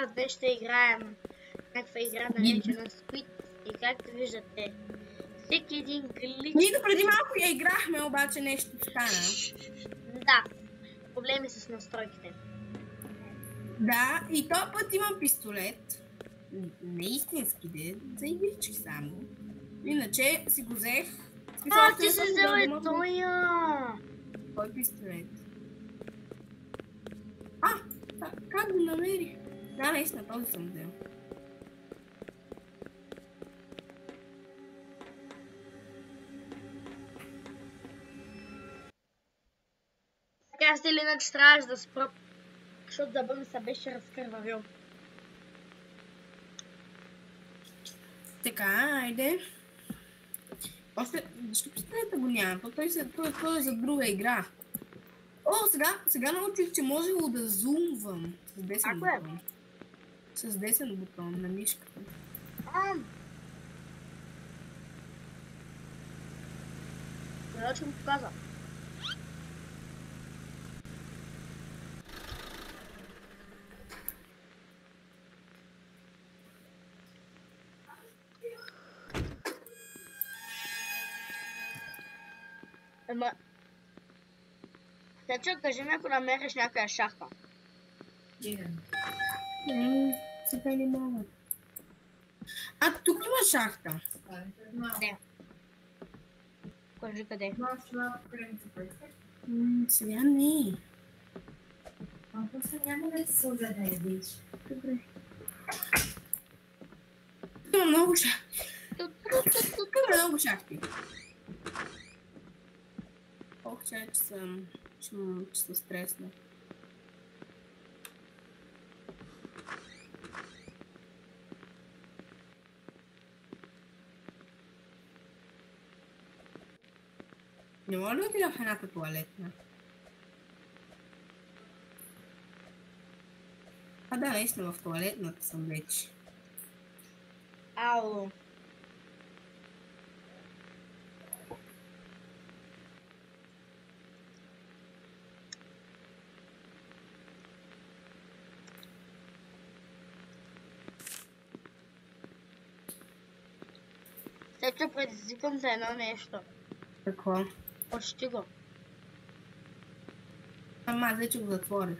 днес ще играем някаква игра наречена Squid. И както виждате, всеки един глич... Ние преди малко я играхме, обаче нещо стана. Да, проблеми с настройките. Да, и този път имам пистолет. Не истински, за игрички само. Иначе си го взех. Ти си взел и тоя! Кой пистолет? Как го намери? Да, наистина, този съм взел. Така си или иначе трябваше да спра, защото зъба ми се беше разкървавил. Така, айде. Още, защо пистолета го няма? Той е за друга игра. О, сега научих, че можело да зумвам с десен бутон. С десен бутон на мишката. Да, че му показа. Ама... Сега кажи ми, ако намериш някаква шахта. Сега не мога. Тук има шахта. Не. Кажи къде. Сега не. Няма да се озадеш. Добре. Има много шахти. Има много шахти. Ох, че съм стресна. Не мога да отида в едната туалетна. Да, наистина в туалетната съм вече. Ау. Сега че предизвикам за едно нещо. Какво? Почти го. Аз вече го затворих.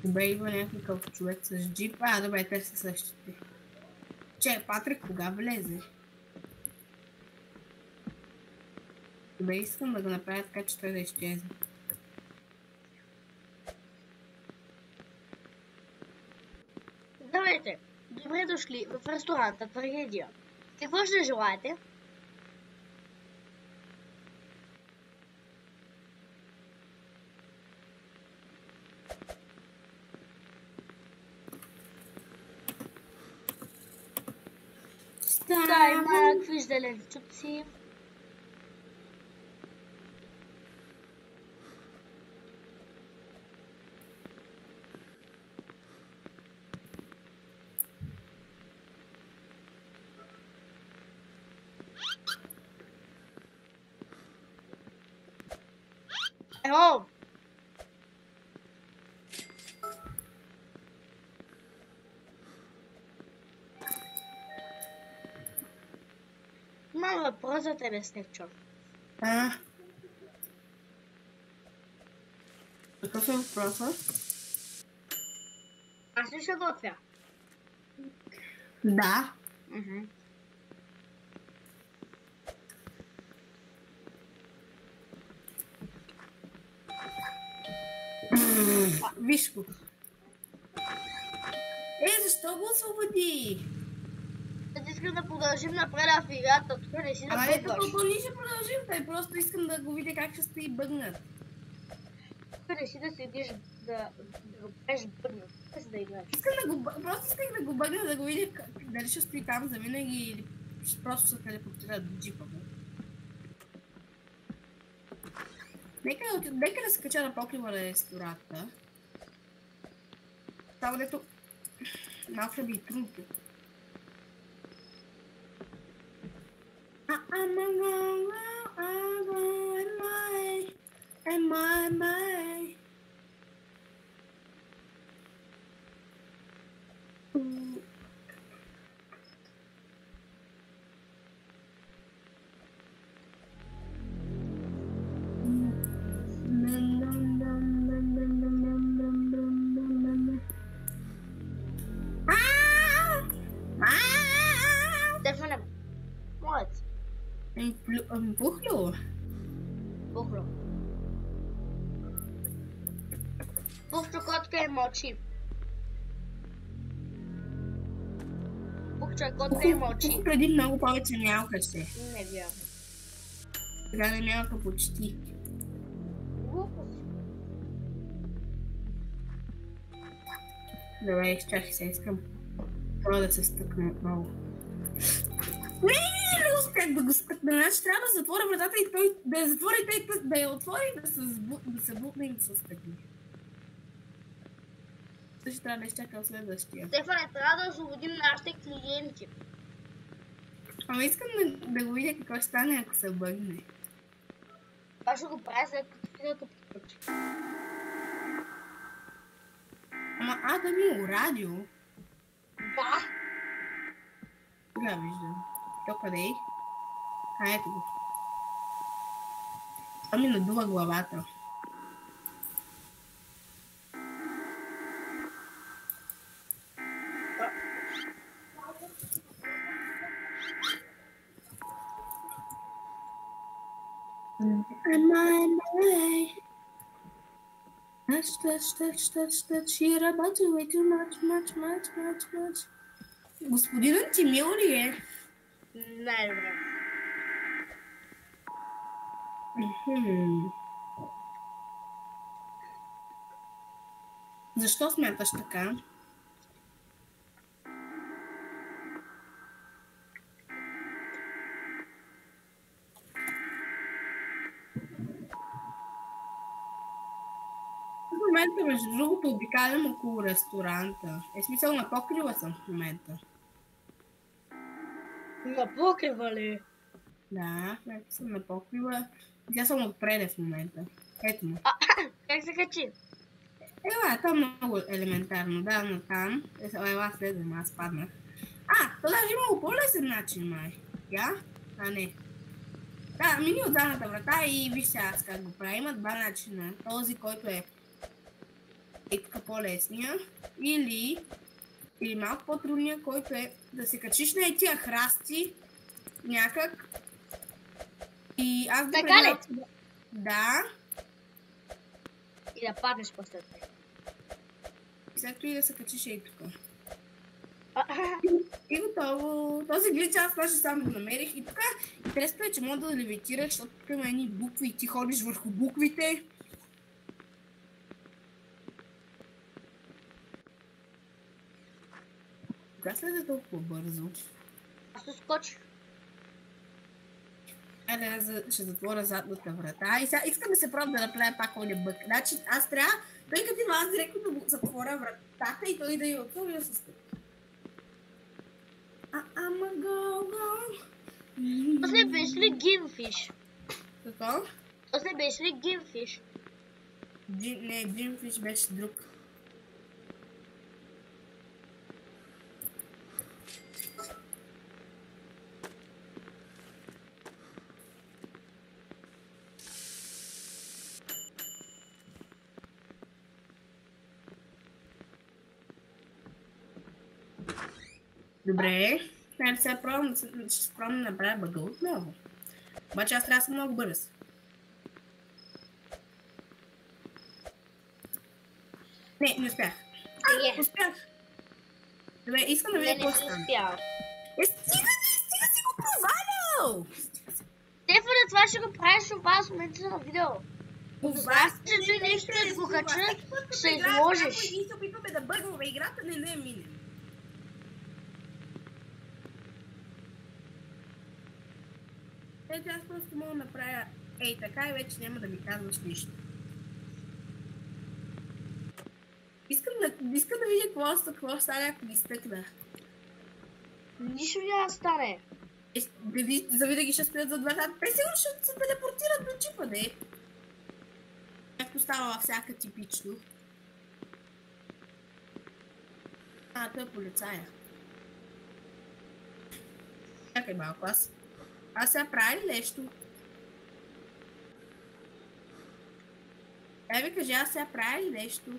Добре, има някакъв човек с джип. Добре, те са същите. Патрик, кога влезе? Добре, искам да го направя така, че той да изчезне. Здравейте! Добре дошли в ресторанта Трагедия. Какво ще желаете? Да, има някакви зеленчуци. Ео! Имам въпрос за тебе, Снегчо. Какъв е въпросът? Аз ли ще готвя? Да. Виж го. Защо го освободи? Искам да продължим напред в играта, тук не си да бъгваш. Ние ще продължим, тъй просто искам да го видя как ще стои бъгнат. Тук не си да седиш да го правиш бъгнат, тук си да играеш. Просто исках да го бъгна, да го видя дали ще стои там завинаги или просто се телепортира до джипа му. Нека да се кача на покрива на рестората. Там дето малко ще би и трудно. I'm going my Пухло. Пухло. Пухчо котка е мълчи. Пухчо котка е мълчи. Преди много повече мялкаше. Не вярвам. Сега не мялка почти. Глупост. Добре, изчакай се, искам. Това да се стъкна отново. Не успях да го стъкна. Значи трябва да затворя вратата и той да я затвори, да я отвори и да се бутне и да се стъкне. Също трябва да изчакам следващия. Стефане, трябва да освободим нашите клиенти. Ама искам да го видя какво ще стане, ако се бъгне. Това ще го правя след като приключи. Ама Адам има радио. Да. Кога виждам? То къде е? Ето го. Това ми надува главата. I'm on my way. Touch. You're about to way too much. Господин Антимил ли е? Най-добре. Защо смяташ така? В момента, между другото, обикалям около ресторанта. Е смисъл, на покрива съм в момента. На покрива ли? Да, съм на покрива. Тя съм отпреде в момента. Ето му. Как се качи? Ела, това е много елементарно. Да, но там. Ела, следвам, аз паднах. То даже има по-лесен начин, май. Я? Не. Да, мини от задната врата и виж сега аз как го правя. Има два начина. Този, който е така по-лесния. Или малко по-трудния, който е да се качиш на тия храсти някак. И аз да така ли? Да. И да паднеш после това. След това и да се качиш и тук. И готово. Този глич аз даже сам го намерих. И така интересно е, че мога да левитираш, защото тук има едни букви и ти ходиш върху буквите. Кога слезе толкова бързо? Аз се скочих. Айде, аз ще затворя задната врата. И сега искам да се пробвам да направя пак оня бък. Значи аз трябва, той като има аз директно да затворя вратата и той да я отвори да се стъпи. Ама go. После беше ли Гимфиш? Какво? После беше ли Гимфиш? Не, Джимфиш беше друг. Добре, ще се пробвам да направя бъга отново. Обаче аз трябва да съм много бърз. Не успях. Успях. Добре, искам да видя какво стане. Стига си го провалял! Стефане, това ще го правиш в вас в момента на видео. Това че нещо да го кача, ще изложиш. Ние се опитваме да бъгваме играта, не минем. Аз просто мога да направя така и вече няма да ми казваш нищо. Искам да видя какво стане, ако ги стъкна. Нищо няма да стане. Завинаги ще стоят зад вратата. Те сигурно ще се телепортират до чипа, не? Както става във всяка типично. Той е полицая. Чакай малко, аз сега правя ли нещо? Ви кажи, аз сега правя ли нещо?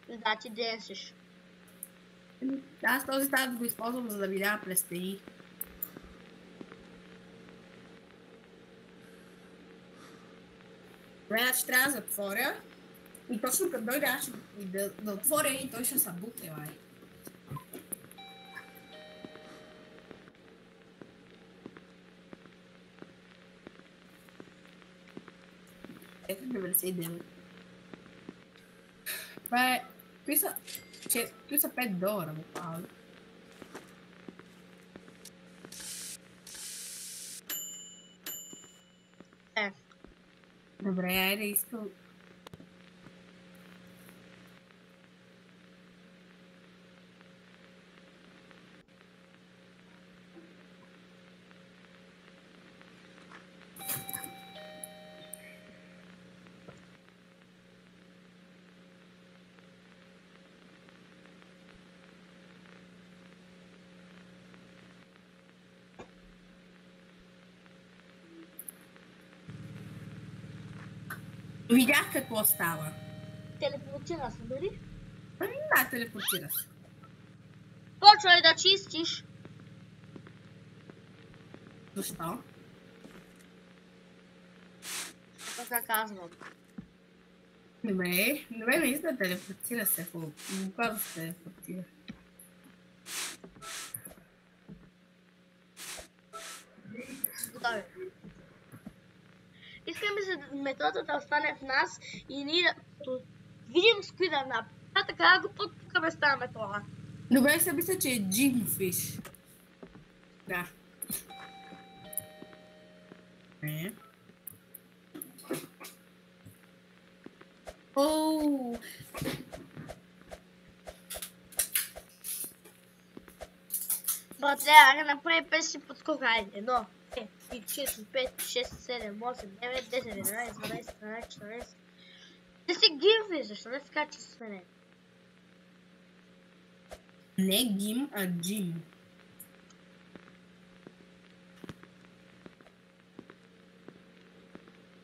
Да, ти денсиш. Аз този став го използвам, за да видя през стени. Значи трябва да затворя. И точно като дойде, аз ще да отворя и той ще се буте, лай. Ето 99. Това е... Той са $5 буквално. Добре, айде искам... Видях какво става. Телепортира се, дали? Да, телепортира се. Почвай да чистиш. Защо? Така казвам. Добре, наистина телепортира се. Буквално се телепортира. Готови. Искаме се метода да остане в нас и ние да видим с кои да направим. Така го подпукаме с тази метода. Добре, се мисля, че е Джимфиш. Да. Оу! Братле, айде направи 5 си подскока, айде. 1, 2, 3, 4, 5, 6, 7, 8, 9, 10, 11, 12, 13, 14. Ти си гимфи, защо не скачи с мене? Не Гим, а Джим.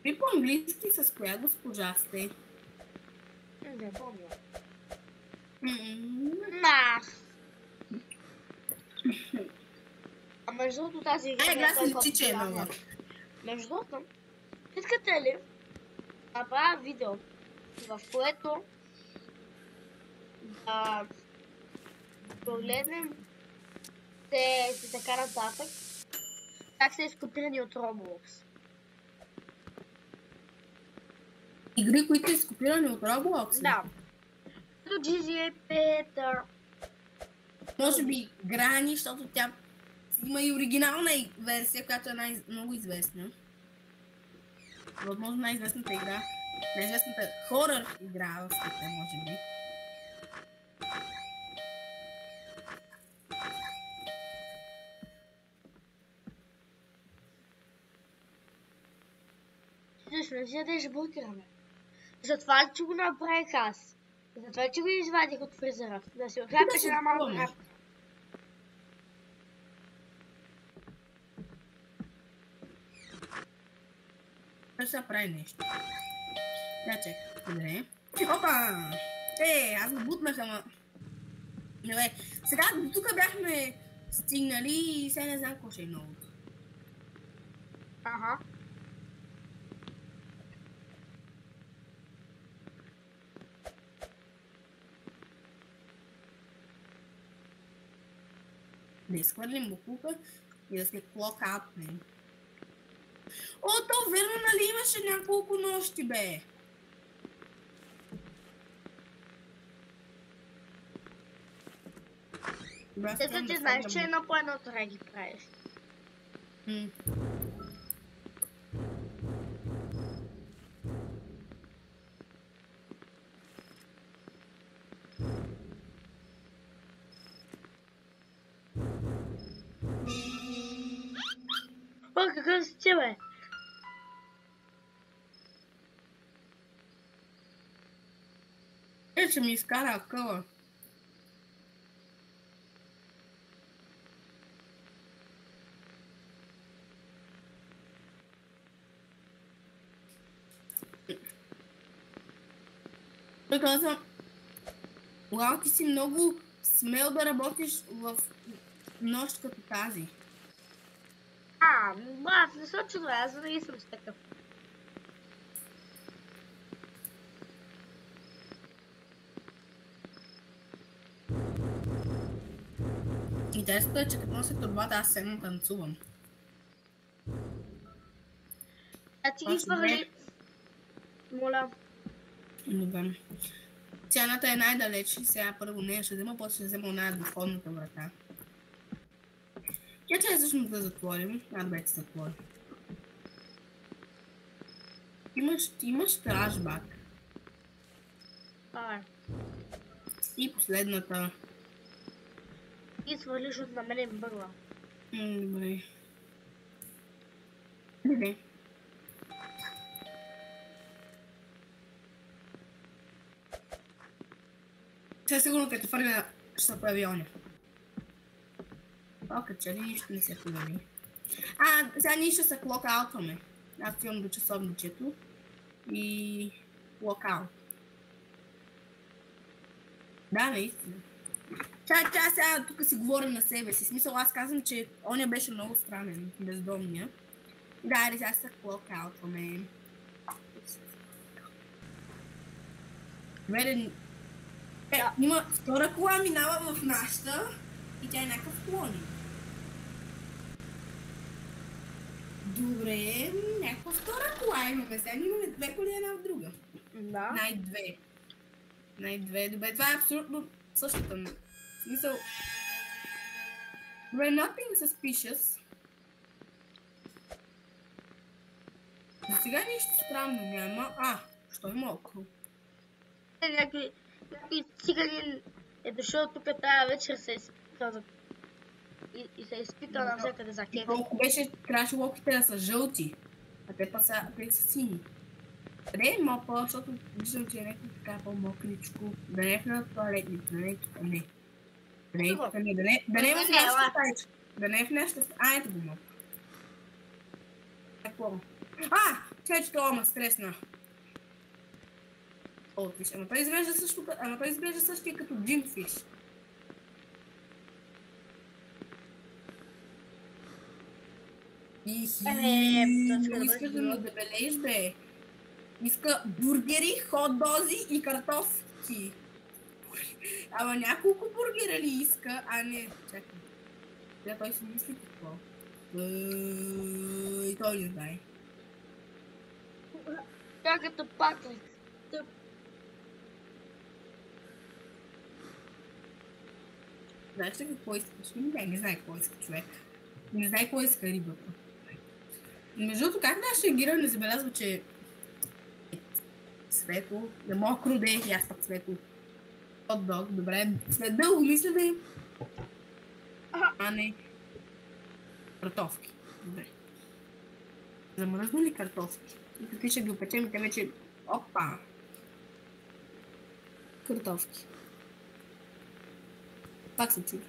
Ви по-английски с коя госпожа сте? Не помня. Мах! А между другото тази игра... глас ли, че е много? Между другото, искате ли направя видео, в което да погледнем и така нататък, как са изкопирани от Roblox? Игри, които са изкопирани от Roblox? Да. Като GTA Peter. Може би Грани, защото тя има и оригинална версия, която е много известна. Възможно най-известната игра. Най-известната хорър игра в света, може би. Защо не си ядеш бургера? Затова ли, че го направих аз? Затова ли, че го извадих от фризера? Да си отхапеш една малка хапка. Ще се прави нещо. Да, чекай. Добре. Опа! Аз го бутнах, ама... Добре. Сега до тук бяхме стигнали и сега не знам какво ще е новото. Ага. Да изхвърлим букука и да се клокаутнем. О, то верно, нали имаше няколко нощи, бе? Ето ти знаеш, че едно по едно трябва ги правиш. О, какъв си ти, бе? Ще ми изкара акъла. Той каза, вау, ти си много смел да работиш в нощ като тази? Аз не съм чудо, аз винаги съм си такъв. Интересното е, че като нося турбата, аз седно танцувам. А ти ги хвърли. Моля. Добре. Цяната е най-далеч и сега първо нея ще взема, после ще взема оная до входната врата. Тя трябва всъщност да затворим. Добре, се затвори. Имаш флашбак. И последната. И свалиш от на мене бърла. Добре. Добре. Сега сигурно като фърля ще се появи оня. Че ли нищо не се появи. Сега ние ще се клокаутваме. Аз имам до часовничето. И локаут. Да, наистина. Сега тук си говорим на себе си. Смисъл, аз казвам, че оня беше много странен, бездомния. Да, сега се клокаутваме. Има втора кола минава в нашата и тя е някакъв клоник. Добре, някаква втора кола имаме. Сега имаме две коли една от друга. Да. Най-две. Добре, това е абсолютно същата. В смисъл... Добре, nothing suspicious. За сега нищо странно няма. Що е мокро? Някой циганин е дошъл тук тази вечер и се е изпитал навсякъде за кеф. Колко беше, трябваше локите да са жълти, а те са сини. Къде е мопа, защото виждам, че е някакво така по-мокричко. Да не е на туалетните, да не е тук, не. Да не е тук, не. Да не е в нашата стаечка. Да не е в нашата стаечка. Ето го мопа. Какво? Чакай, че това ма стресна. Отлично. Ама той изглежда същия като Джимфиш. Искаш да ме дебелееш, бе. Иска бургери, хот-дози и картофки. Ама няколко бургера ли иска? Не, чакай. Той си мисли какво. И той не знае. Тя като патлик. Знаеш ли какво искаш? Не знае какво иска човек. Не знае какво иска рибата. Между другото, как да ще реагира, не забелязва, че светло, не мокро да е и аз пък светло. Хот-дог, добре. След дълго мисля да е... Не. Картофки. Добре. Замръзнали картофки. И какви ще ги опечем и те вече... Опа! Картофки. Пак се чуди.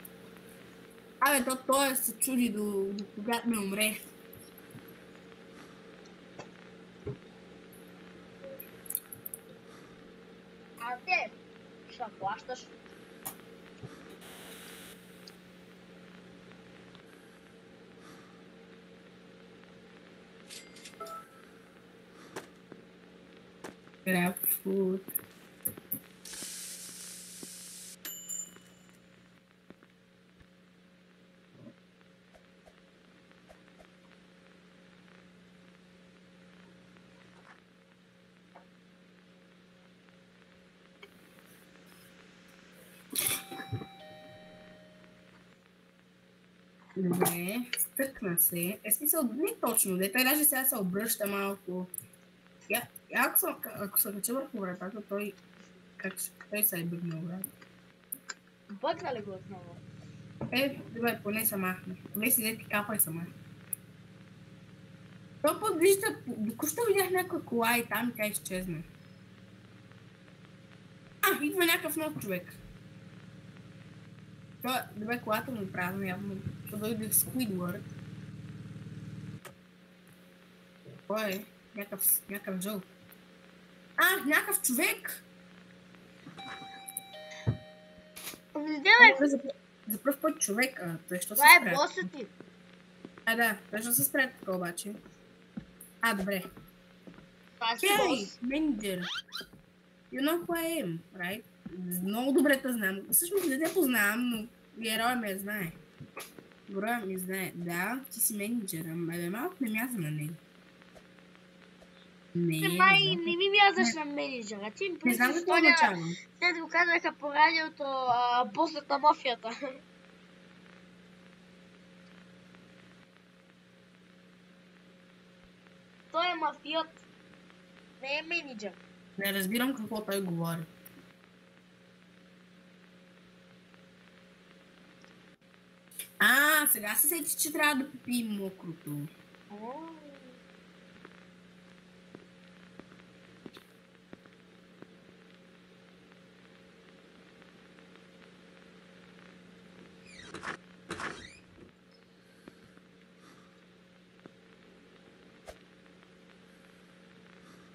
Той се чуди до когато ме умре. Те, ще плащаш. Grab food. Добре, стъкна се. Смисъл, не точно, той даже сега се обръща малко. Ако се кача върху вратата, той се е бъгнал врата. Бъгна ли го отново? Добре, поне се махне. Поне си не ти капа и се махне. Той път вижда, току-що видях някаква кола и там тя изчезна. Идва някакъв нов човек. Добре, колата му е празна, явно. Ще дойде в Squidward. Кой е? Някакъв жълт. Някакъв човек! Вземай, За пръв път човек, той що се това е спря. босът ти. Да, той що се спря така обаче. Добре. Това си Hey, бос. manager. You know who I am, right? Много добре те знам. Всъщност не те познавам, но героя ме знае. Героя ми знае. Да, ти си менеджера. Малко не мяза на него. Май не ми мязаш на менеджера. Ти ми Не знам пръщи какво означава. след го казаха по радиото босът на мафията. Той е мафиот. Не е менеджер. Не разбирам какво той говори. Сега се сети, че трябва да попием мокрото.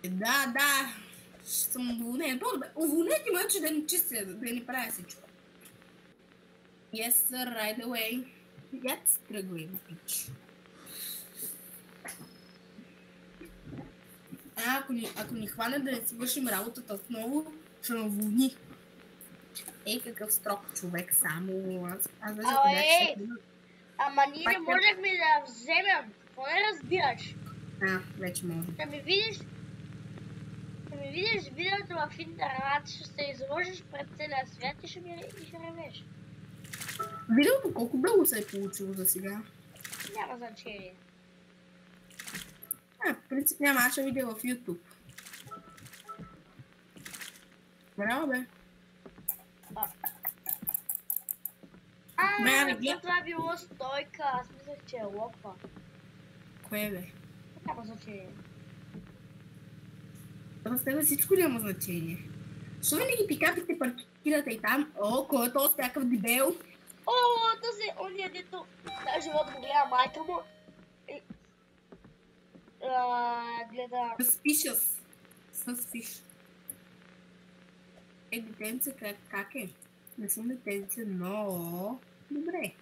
Да. Ще съм уволнен. Уволнете ме, че да ни чистя, да ни правя всичко. Yes, sir, right away. Тръгвай, пич. Ако ни хване да не си вършим работата отново, ще ме уволни. Какъв строг човек само. Аз даже ама ние не можехме да вземем. Какво не разбираш? Вече може. Да ми видиш видеото в интернет, ще се изложиш пред целия свят и ще ревеш. Видеото колко дълго се е получило за сега? Няма значение. В принцип няма, аз ще видя в YouTube. Браво, бе. Това било стойка, аз мислех, че е локва. Кое, бе? Няма значение. За тебе всичко няма значение. Що винаги пикапите паркирате и там? Кой е този някакъв дебел? Този, ония дето, даже живот го гледа майка му. Гледа... Suspicious. Детенце, как е? Не съм детенце, но... Добре.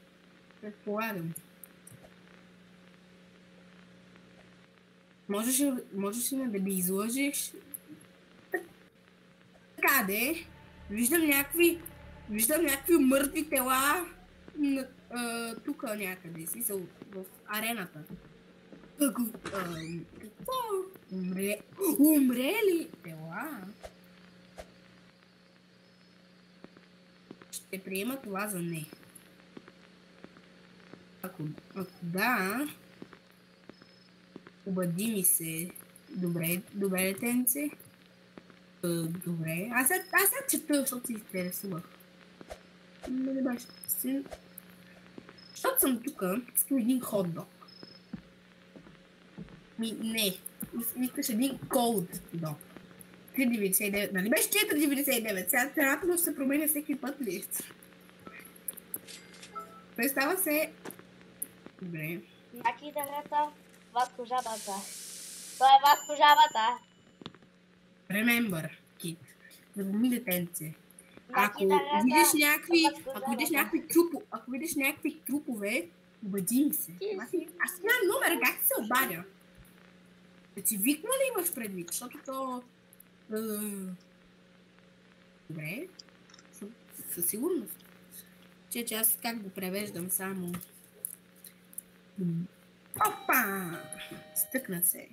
Предполагам. Можеш ли да ми излъжеш? Така де. Виждам някакви мъртви тела тук някъде си, в арената. Какво? Умрели тела? Ще приема това за не. Ако да, обади ми се. Добре, детенце. Добре. Аз сега чета, защото се интересувах. Не беше син. Защото съм тук, искам един хот-дог. Не. Искаш един cold dog. 3,99. Нали беше 4,99? Сега цената ще се променя всеки път ли? Представа се... Добре. Маки дърата, Васко жабата. Той е Васко жабата. Remember, kid. Запомни, детенце. Ако видиш някакви трупове, обади ми се. Аз нямам номер, как се обадя? Да ти викна ли имаш предвид? Защото то... Добре. Със сигурност. Че аз как го превеждам само... Опа! Стъкна се.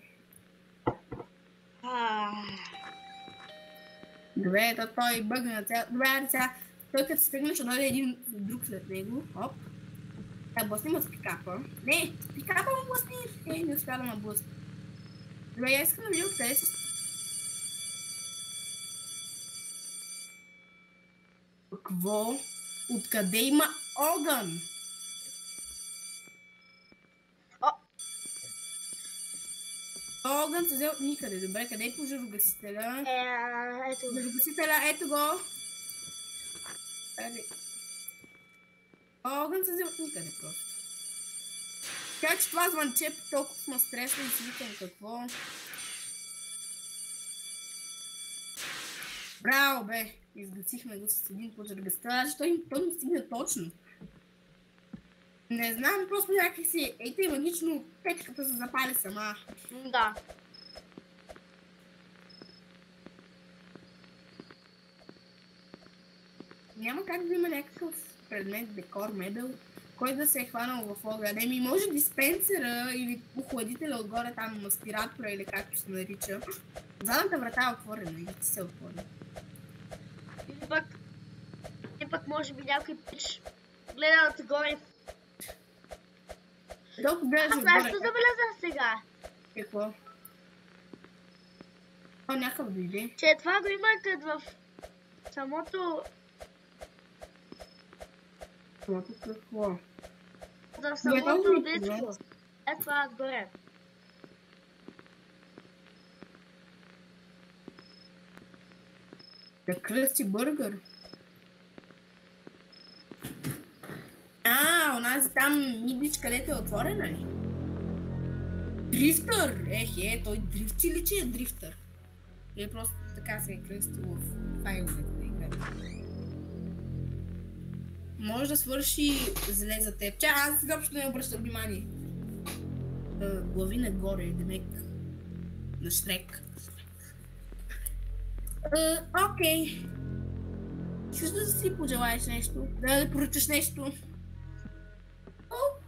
Добре, той бъгна цял... Добре, сега той като стъгна, ще дойде един друг след него. Оп. Блъсни му с пикапа. Не, с пикапа му блъсни. Не успя да ме блъсни. Добре, я искам да видя откъде си. Какво? Откъде има огън? Огън се взел никъде. Добре, къде е пожарогасителя? Ето. Пожарогасителя, ето го. Огън се взел никъде просто. Така че това звънче толкова сме стресни и си викам какво. Браво, бе! Изгасихме го с един пожаргас. Той ми стигна точно. Не знам, просто някак си, ейте иронично, печката се запали сама. Да. Няма как да има някакъв предмет, декор, мебел, който да се е хванал в огъня. Ми може диспенсера или охладителя отгоре там, аспиратора или както се нарича. Задната врата е отворена и ти се отвори. Или пък може би някой пич гледа отгоре. Толкова гледаш Аз отгоре. нещо забелязах сега. Какво? О, някакъв дойде. Че това го има като в самото... Самото какво? В самото диско. Е това отгоре. Да кръсти бъргър. Онази там миглич, където е отворена ли? Дрифтър! Той дрифти ли, че е дрифтър? Или просто така се е кръстил в файловете на играта? Може да свърши зле за теб. Аз изобщо не обръщам внимание. Глави нагоре, демек. На Шрек. Окей. Ще да си пожелаеш нещо? Да поръчаш нещо?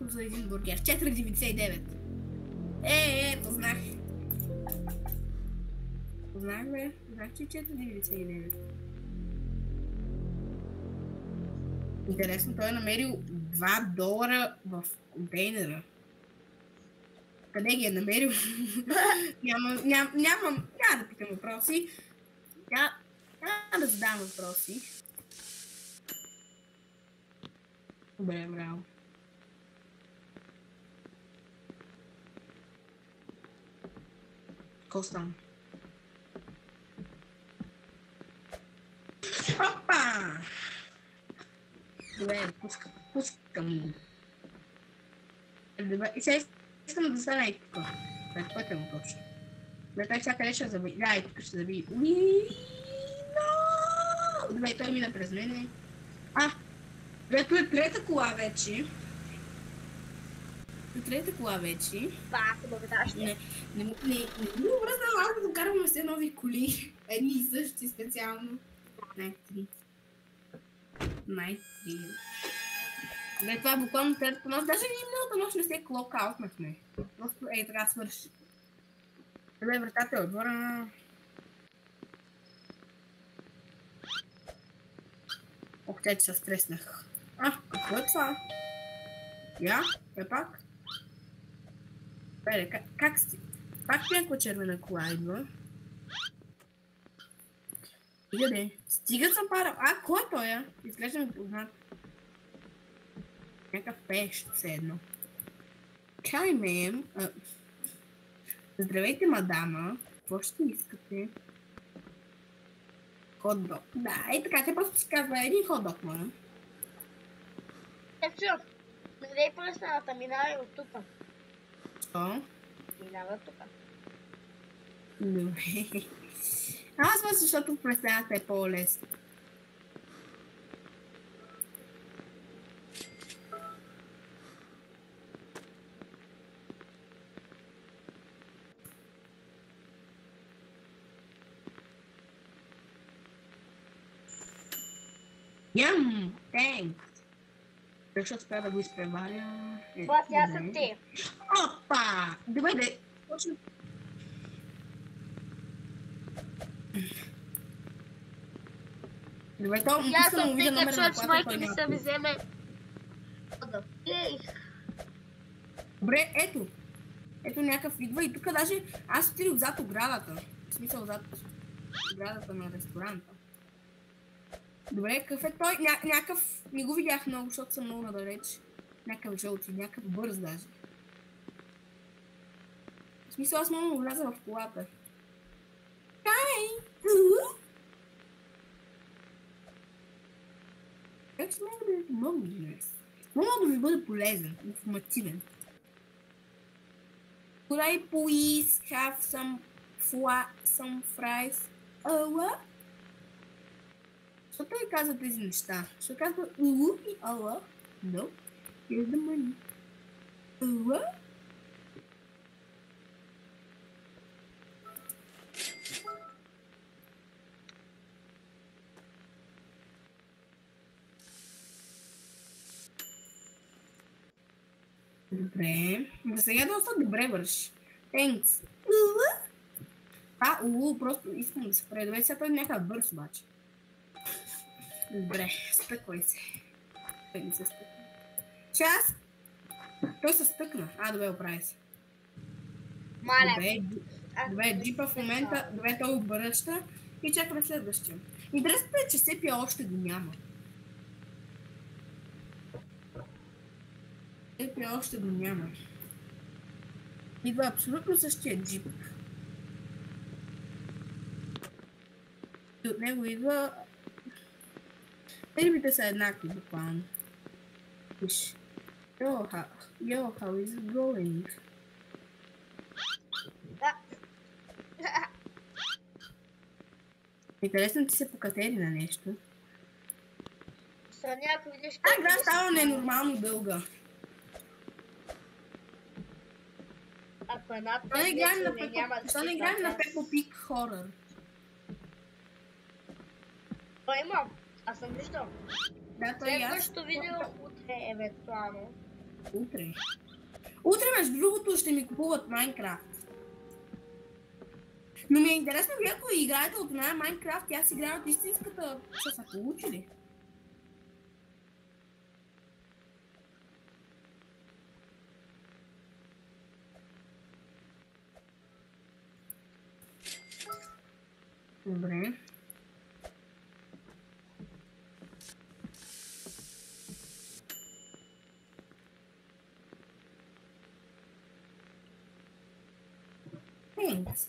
За един бургер. 4,99. Познах. Познах, бе. Знах, че 4,99. Интересно, той е намерил $2 в контейнера. Къде ги е намерил? Няма да питам въпроси. Няма да задам въпроси. Добре, браво. Какво стана? Опа! Добре, пускам. Добре, и сега искам да стана и тук. Пътя му точно. Добре, той сега къде ще заби? Да, и тук ще заби. Добре, той мина през мене. Добре, той е трета кола вече. Пак, благодаря. Не му връзна малко да караме все нови коли. Едни и същи специално. Най-3. Добре, това е буквално третата нощ. Даже ние миналата нощ не се клок-аутнахме. Просто така свърши. Добре, вратата е отворена. Ох, те се стреснах. Какво е това? Пак? Бе, как сте? Пак някаква червена кола идва. Стига съм пара. Кой е той? Изглежда ми познат. Някакъв пещ, все едно. Чай, мем. Здравейте, мадама. Какво ще искате? Хот-дог. Да, така, те просто си казва един хот-дог, моля. Ето, не дай пръсната, минава от тук. Що? Минава тук. Добре. Аз мисля, защото пресената е по-лесно. Thanks! Защото успя да го изпреваря. Това сега са те. Опа! Добре, точно. Добре, то Сега искам да са видя те, номера на като колата, майка той ми няма. се ми вземе. Добре, ето някакъв идва и тук даже аз отидох зад оградата. В смисъл зад оградата на ресторанта. Добре, какъв е той? Някакъв... Не го видях много, защото съм много надалеч. Някакъв жълти, някакъв бърз даже. В смисъл аз мога да вляза в колата. Как ще мога да ви помогна днес? Мога да ви бъда полезен, информативен. Could I please have some fries? What? Защо той казва тези неща? Защо казва и ала? No. Here's the money. What? Добре. За сега доста добре върши. Thanks. Просто искам да се предве. Сега той някакъв бърз обаче. Добре, стъквай се. Той не се стъкна. Час! Той се стъкна. Добре, оправи се. Маля. Добре, джипа в момента, добре, той обръща и чакаме следващия. Интересното е, че Сепия още го няма. Сепия още го няма. Идва абсолютно същия джип. И от него идва... Термите са еднакви, буквално. Виж. Yo, how is it going? Интересно ти се покатери на нещо. Ако видиш... Игра става ненормално дълга. Ако една Защо не играем на Peppa Pig Horror? Той има. Аз съм виждал. Да, той и аз. Следващото видео утре, евентуално. Утре? Утре, между другото, ще ми купуват Майнкрафт. Но ми е интересно, вие ако играете от нея Майнкрафт, тя си играе от истинската... Ще са получили. Добре. Thanks.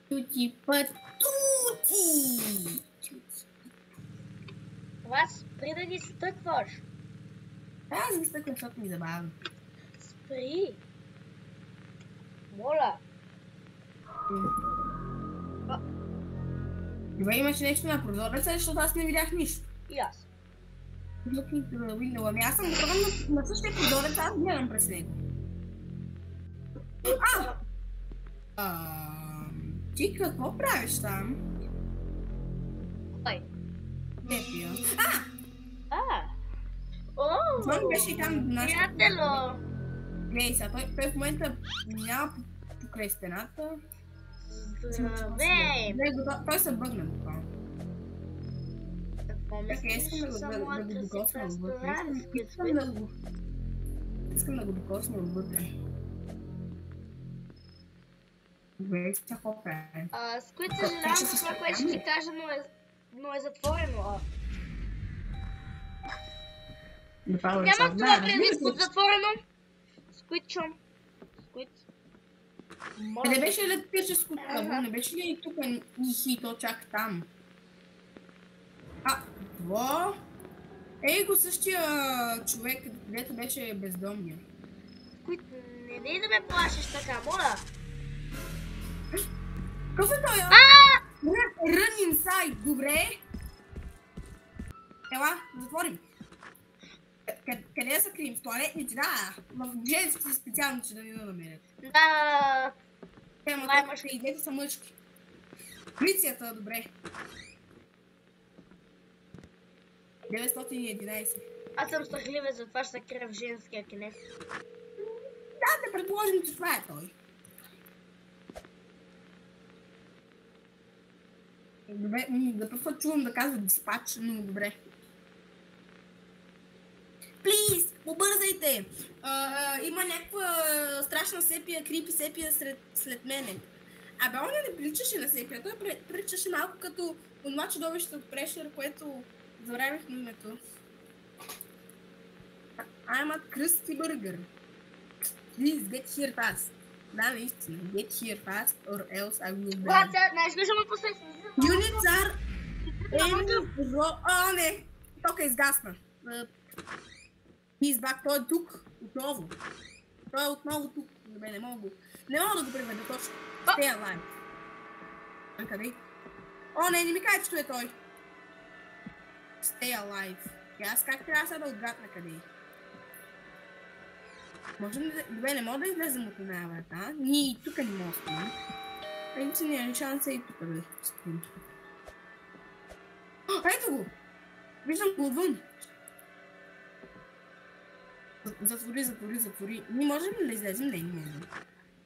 Тути патути! Това спри да ги стъкваш. Аз ги стъквам, защото ми забавя. Спри. Моля. Добре, имаше нещо на прозореца, защото аз не видях нищо. И аз. Looking through the window. Ами аз съм готова на същия прозорец, аз гледам през него. Ти какво правиш там? Кой? Сепия. Това ми беше и там нашата... Приятело! Глей сега, той в момента няма покрай стената. Здравей! Той се бъгна буквално. Какво мислиш за моята сестра? Искам да го докосна отвътре. Добре, какво правим? Сквид, съжалявам за това, което ще ти кажа, но е затворено. Нямах това предвид под затворено. Сквидчом. Сквид. Не беше ли електрическо кабо? Не беше ли тук и то чак там? Какво? Ей го същия човек, където беше бездомния. Сквид, не дай да ме плашиш така, моля. Какъв е той? Run inside, добре? Ела, затворим. Къде са крием? В туалетните, да. В женски специално, че да ни намерят. Да. Ама тук и двете са мъжки. Полицията, добре. 911. Аз съм страхливен, затова ще се крия в женския кинес. Да предположим, че това е той. Добре, за първ път чувам да казва диспач, но добре. Плиз, побързайте! Има някаква страшна сепия, крипи сепия след мене. Абе, он не приличаше на сепия, той приличаше малко като онова чудовище от Прешер, което забравих на името. I'm a Krusty Burger. Please get here fast. Да, наистина. Get here fast or else I will die. Брат, не искаш да ме посети. Units are in... не! Тока изгасна. He's back, той е тук. Отново. Той е отново тук. Добре, не мога да го преведа точно. Stay alive. Къде? О, не ми кажа, че той е той. Stay alive. И аз как трябва сега да отгадна къде е? Можем ли да... Добре, не мога да излезем от една врата. Ние и тук не можем да стоим. Иначе няма шанса и тук да стоим. Ето го! Виждам го отвън. Затвори. Ние можем ли да излезем? Не можем.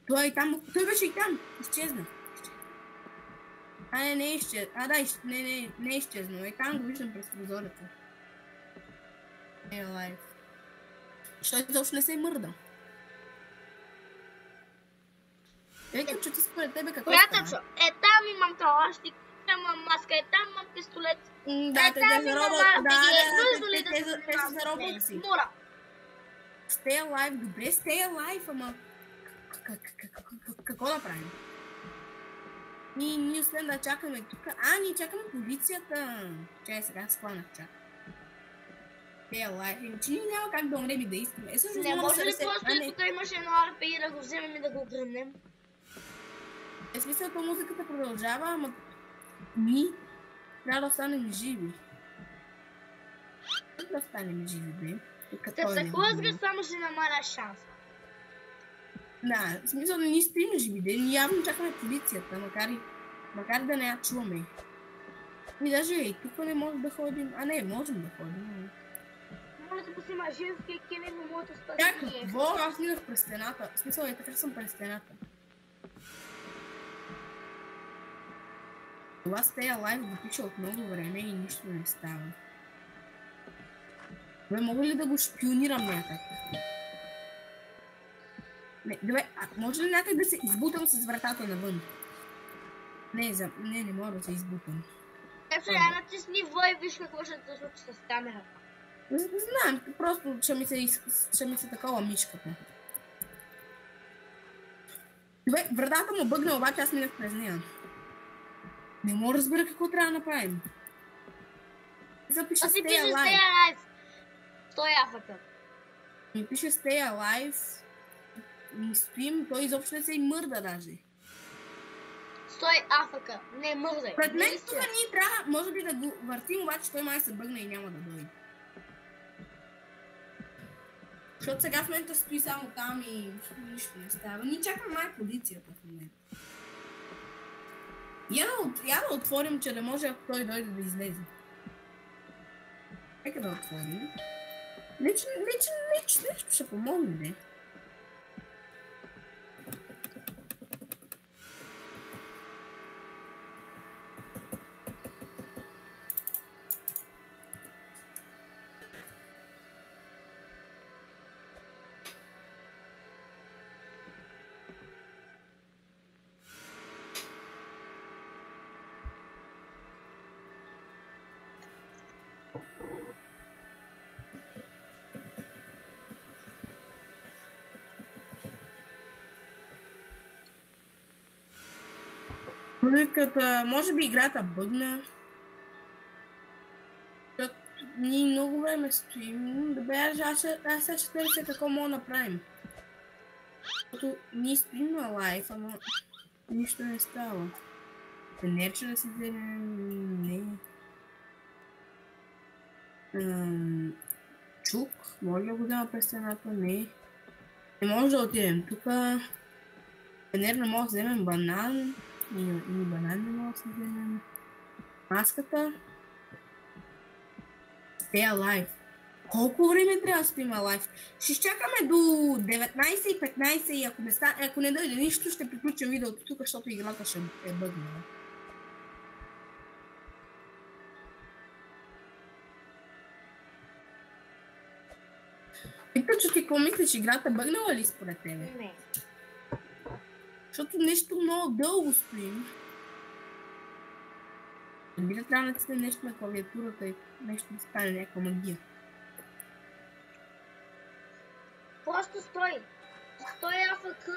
Той е там. Той беше и там. Изчезна. Не е изчезнал. Не е изчезнал. Там го виждам през прозореца. Alive. Що изобщо не се мърда? Ето, че ти според тебе какво става? Приятелчо, там имам талащик, имам маска, там имам пистолет. Да, те са робот. Те са за робокси. Мора. Stay alive, добре, stay alive, ама... Какво да правим? Ние освен да чакаме тук... ние чакаме полицията. Чай, сега схванах чак. Stay alive, че ние няма как да умрем и да искаме. Не може ли просто и тук имаше едно РПИ да го вземем и да го гръмнем? Е смисъл, то музиката продължава, ама... Ние трябва да останем живи. Да останем живи, бе. Като се хлъзга, само ще намаля шанс. Да, в смисъл да ние спим живи, да ние явно чакаме полицията, макар да не я чуваме. И даже и тук не можем да ходим. Не, можем да ходим. Моля да посима женския килим на моята стъпка. Какво? Аз минах през стената. В смисъл така съм през стената. Това Stay Alive го пише от много време и нищо не става. Добре, мога ли да го шпионирам някак? Добре, може ли някак да се избутам с вратата навън? Не мога да се избутам. Сега натисни В и виж какво ще се случи с камерата. Знам, просто ще ми се такова мишката. Добре, вратата му бъгна, обаче аз минах през нея. Не мога да разбера какво трябва да направим. Запише Stay Alive. Стой афъка. Ми пише Stay Alive. Ми стоим, той изобщо не се и мърда даже. Стой афъка, не мърдай. Пред мен тук ние трябва, може би да го въртим, обаче той май се бъгна и няма да дойде. Защото сега в момента стои само там и нищо не става. Ние чакаме май полицията в момента. Я да отворим, че да може ако той дойде да излезе. Нека да отворим. Лично ще помогне, не? Може би играта бъгна. Ние много време стоим. Добре, аз сега ще търся какво мога да направим. Защото ние стоим на лайф, ама нищо не става. Енерче да си вземем... Не. Чук, може да го взема през стената? Не. Не може да отидем тук. Енер не може да вземем банан. И банан не мога да си вземем. Маската. Stay alive. Колко време трябва да стоим alive? Ще изчакаме до 19:15 и ако не дойде нищо, ще приключим видеото тук, защото играта ще е бъгнала. Питам, че ти какво мислиш, играта бъгнала ли според тебе? Не. Защото нещо много дълго стоим. Би да трябва да натисне нещо на клавиатурата и нещо да стане някаква магия. Просто стой. Стой АФК.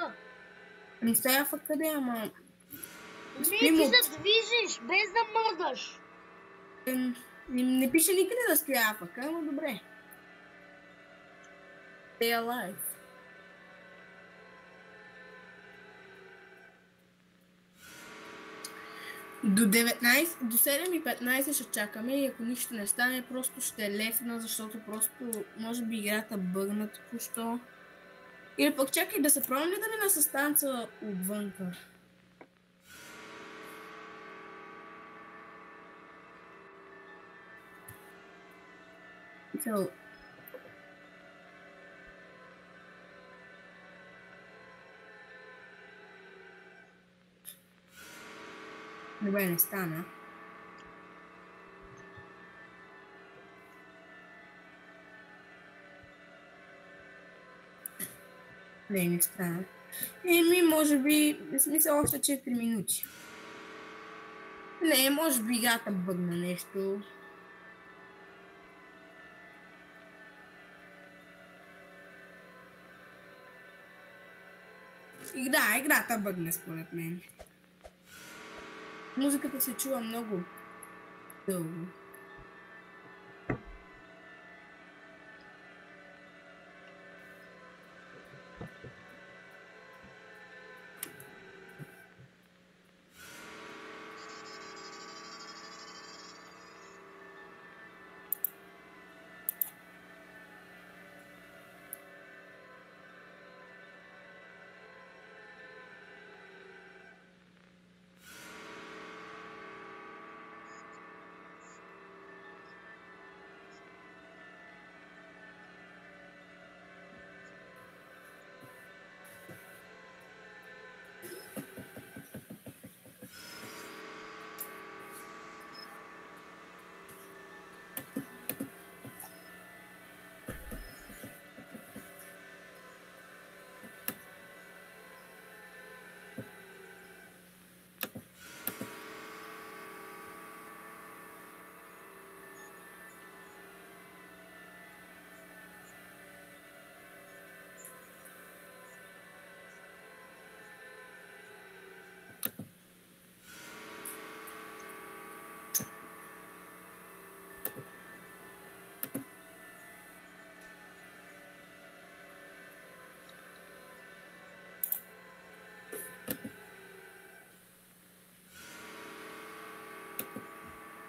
Не стой АФК да, ама... Не ти се движиш, без да мърдаш. Не пише никъде да стоя АФК, ама добре. Stay alive. До 19, до 7:15 ще чакаме и ако нищо не стане, просто ще лефна, защото просто може би играта бъгна току-що. Или пък чакай да се пробвам ли да ми на състанца отвънка? So. Добре, не стана. Не стана. Еми, може би, в смисъл още 4 минути. Не, може би играта бъгна нещо. Играта бъгна според мен. Музиката се чува много дълго.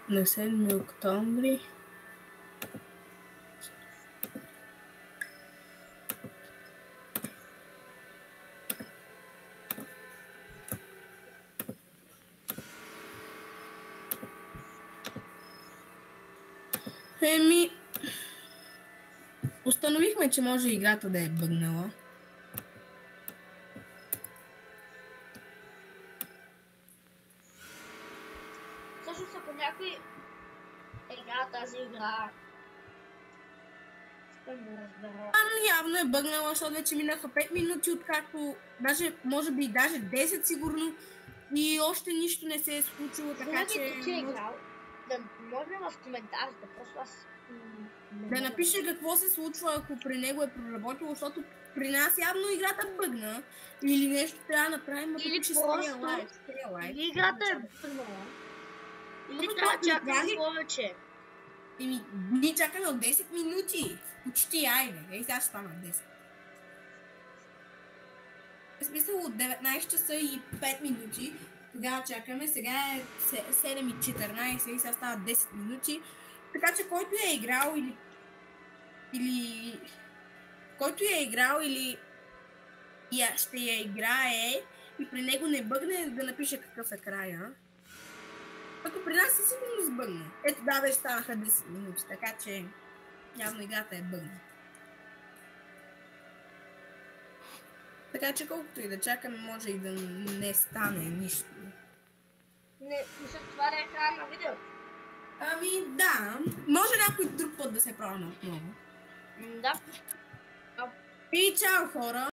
На 7 октомври. Еми, установихме, че може играта да е бъгнала. Всъщност, ако някой игра тази игра, ще го разбера. Явно е бъгнала, защото вече минаха 5 минути, откакто, даже, може би даже 10 сигурно, и още нищо не се е случило, така че... Ти е играл, да може в коментарите, просто аз... Да напише какво се случва, ако при него е проработило, защото при нас явно играта бъгна, или нещо трябва да направим, или ще просто... Или играта е бъгнала. Или трябва да чакаме повече. Еми, ние чакаме от 10 минути. Почти, айде. Ей, сега ще стана 10. В смисъл от 19 часа и 5 минути. Тогава чакаме. Сега е 7:14 и сега става 10 минути. Така че който е играл или... Който е играл или ще я играе и при него не бъгне, да напише какъв е края. Като при нас със сигурност бъгна. Ето да, вече станаха 10 минути, така че явно играта е бъгна. Така че колкото и да чакаме, може и да не стане нищо. Не, мисля, това да е края на видео. Ами да, може някой друг път да се пробва отново. Да. И чао хора!